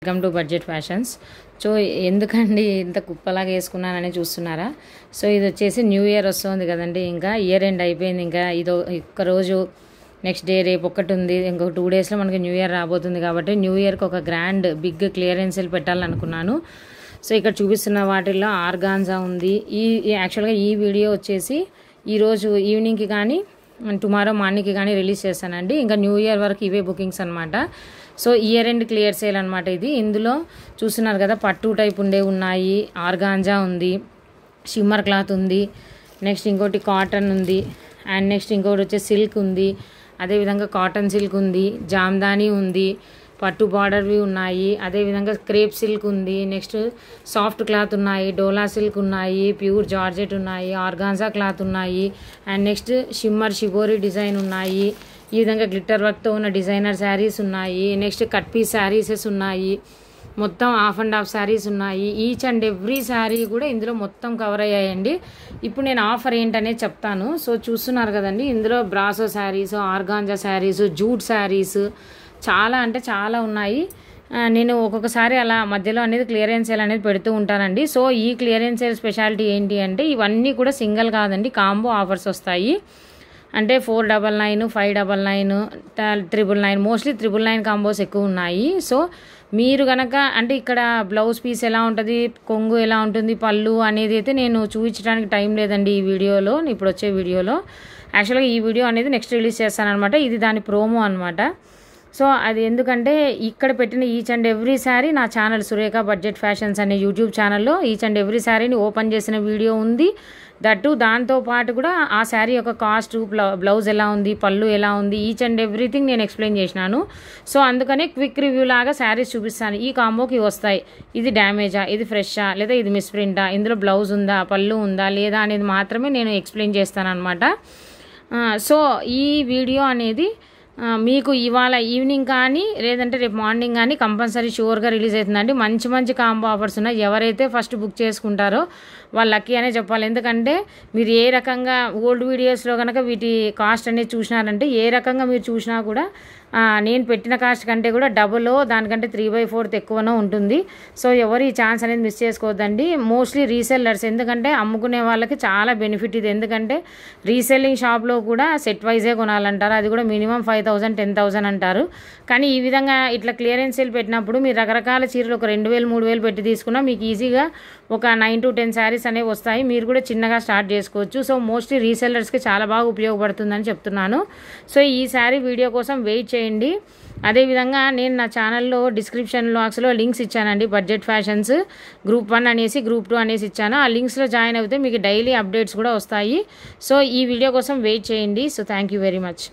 Welcome to budget fashions. So ఎందుకండి ఇంత కుప్పలాగా వేసుకున్నానని చూస్తున్నారా? సో ఇది వచ్చేసి న్యూ ఇయర్ వస్తుంది కదండి, ఇంకా ఇయర్ ఎండ్ అయిపోయింది. ఇంకా ఇదో ఒక్కరోజు, నెక్స్ట్ డే రేపు ఒక్కటి ఉంది, ఇంకొక 2 డేస్లో మనకి న్యూ ఇయర్ రాబోతుంది. కాబట్టి న్యూ ఇయర్కి ఒక గ్రాండ్ బిగ్ క్లియరెన్స్ సేల్ పెట్టాలనుకున్నాను. సో ఇక్కడ చూపిస్తున్న వాటిల్లో ఆర్గాన్జా ఉంది. యాక్చువల్గా ఈ వీడియో వచ్చేసి ఈరోజు ఈవినింగ్కి కానీ టుమారో మార్నింగ్కి కానీ రిలీజ్ చేస్తానండి. ఇంకా న్యూ ఇయర్ వరకు ఇవే బుకింగ్స్ అనమాట. So year end clear sale అనమాట ఇది. ఇందులో చూస్తున్నారు కదా, పట్టు టైప్ ఉండే ఉన్నాయి, ఆర్గాంజా ఉంది, షిమ్మర్ క్లాత్ ఉంది, నెక్స్ట్ ఇంకోటి కాటన్ ఉంది, అండ్ నెక్స్ట్ ఇంకోటి వచ్చేసి సిల్క్ ఉంది, అదేవిధంగా కాటన్ సిల్క్ ఉంది, జామ్దానీ ఉంది, పట్టు బార్డర్వి ఉన్నాయి, అదేవిధంగా క్రేప్ సిల్క్ ఉంది, నెక్స్ట్ సాఫ్ట్ క్లాత్ ఉన్నాయి, డోలా సిల్క్ ఉన్నాయి, ప్యూర్ జార్జెట్ ఉన్నాయి, ఆర్గాన్జా క్లాత్ ఉన్నాయి, and next shimmer shibori design ఉన్నాయి, ఈ విధంగా గ్లిట్టర్ వర్క్తో ఉన్న డిజైనర్ శారీస్ ఉన్నాయి, నెక్స్ట్ కట్ పీస్ శారీసెస్ ఉన్నాయి, మొత్తం హాఫ్ అండ్ హాఫ్ శారీస్ ఉన్నాయి. ఈచ్ అండ్ ఎవ్రీ శారీ కూడా ఇందులో మొత్తం కవర్ అయ్యాయండి. ఇప్పుడు నేను ఆఫర్ ఏంటనేది చెప్తాను. సో చూస్తున్నారు కదండి, ఇందులో brasso saris, organza saris, jute saris చాలా అంటే చాలా ఉన్నాయి. నేను ఒక్కొక్కసారి అలా మధ్యలో అనేది క్లియరెన్స్ సేల్ అనేది పెడుతూ ఉంటానండి. సో ఈ క్లియరెన్స్ సేల్ స్పెషాలిటీ ఏంటి అంటే, ఇవన్నీ కూడా సింగిల్ కాదండి, కాంబో ఆఫర్స్ వస్తాయి. అంటే 499, 599, 999, మోస్ట్లీ 999 కాంబోస్ ఎక్కువ ఉన్నాయి. సో మీరు కనుక అంటే ఇక్కడ బ్లౌజ్ పీస్ ఎలా ఉంటుంది, కొంగు ఎలా ఉంటుంది, పళ్ళు అనేది అయితే నేను చూపించడానికి టైం లేదండి ఈ వీడియోలో, ఇప్పుడు వచ్చే వీడియోలో. యాక్చువల్గా ఈ వీడియో అనేది నెక్స్ట్ రిలీజ్ చేస్తానమాట. ఇది దాని ప్రోమో అనమాట. సో అది ఎందుకంటే ఇక్కడ పెట్టిన ఈచ్ అండ్ ఎవ్రీ శారీ నా ఛానల్ సురేఖ బడ్జెట్ ఫ్యాషన్స్ అనే యూట్యూబ్ ఛానల్లో ఈచ్ అండ్ ఎవ్రీ శారీని ఓపెన్ చేసిన వీడియో ఉంది. దట్టు దాంతో పాటు కూడా ఆ శారీ యొక్క కాస్ట్, బ్లౌజ్ ఎలా ఉంది, పళ్ళు ఎలా ఉంది, ఈచ్ అండ్ ఎవ్రీథింగ్ నేను ఎక్స్ప్లెయిన్ చేసినాను. సో అందుకనే క్విక్ రివ్యూ లాగా శారీస్ చూపిస్తాను. ఈ కాంబోకి వస్తాయి, ఇది డ్యామేజా, ఇది ఫ్రెషా, లేదా ఇది మిస్ప్రింటా, ఇందులో బ్లౌజ్ ఉందా, పళ్ళు ఉందా లేదా అనేది మాత్రమే నేను ఎక్స్ప్లెయిన్ చేస్తాను అనమాట. సో ఈ వీడియో అనేది మీకు ఇవాళ ఈవినింగ్ కానీ లేదంటే రేపు మార్నింగ్ కానీ కంపల్సరీ షూర్గా రిలీజ్ అవుతుందండి. మంచి మంచి కాంబో ఆఫర్స్ ఉన్నాయి. ఎవరైతే ఫస్ట్ బుక్ చేసుకుంటారో వాళ్ళు లక్కీ అనే చెప్పాలి. ఎందుకంటే మీరు ఏ రకంగా ఓల్డ్ వీడియోస్లో కనుక వీటి కాస్ట్ అనేది చూసినారంటే, ఏ రకంగా మీరు చూసినా కూడా నేను పెట్టిన కాస్ట్ కంటే కూడా డబుల్, దానికంటే 3/4 ఎక్కువనో ఉంటుంది. సో ఎవరు ఈ ఛాన్స్ అనేది మిస్ చేసుకోవద్దండి. మోస్ట్లీ రీసెల్లర్స్, ఎందుకంటే అమ్ముకునే వాళ్ళకి చాలా బెనిఫిట్ ఇది. ఎందుకంటే రీసెల్లింగ్ షాప్లో కూడా సెట్ వైజే కొనాలంటారు, అది కూడా మినిమం 5,000, 10,000 అంటారు. కానీ ఈ విధంగా ఇట్లా క్లియరెన్స్ సేల్ పెట్టినప్పుడు మీరు రకరకాల చీరలు ఒక 2,000, 3,000 పెట్టి తీసుకున్నా మీకు ఈజీగా ఒక 9 to 10 శారీస్ అనేవి వస్తాయి. మీరు కూడా చిన్నగా స్టార్ట్ చేసుకోవచ్చు. సో మోస్ట్లీ రీసెల్లర్స్కి చాలా బాగా ఉపయోగపడుతుందని చెప్తున్నాను. సో ఈ శారీ వీడియో కోసం వెయిట్ చేయండి. అదేవిధంగా నేను నా ఛానల్లో డిస్క్రిప్షన్ బాక్స్లో లింక్స్ ఇచ్చానండి. బడ్జెట్ ఫ్యాషన్స్ గ్రూప్ 1 అనేసి, గ్రూప్ 2 అనేసి ఇచ్చాను. ఆ లింక్స్లో జాయిన్ అయితే మీకు డైలీ అప్డేట్స్ కూడా వస్తాయి. సో ఈ వీడియో కోసం వెయిట్ చేయండి. So thank you very much.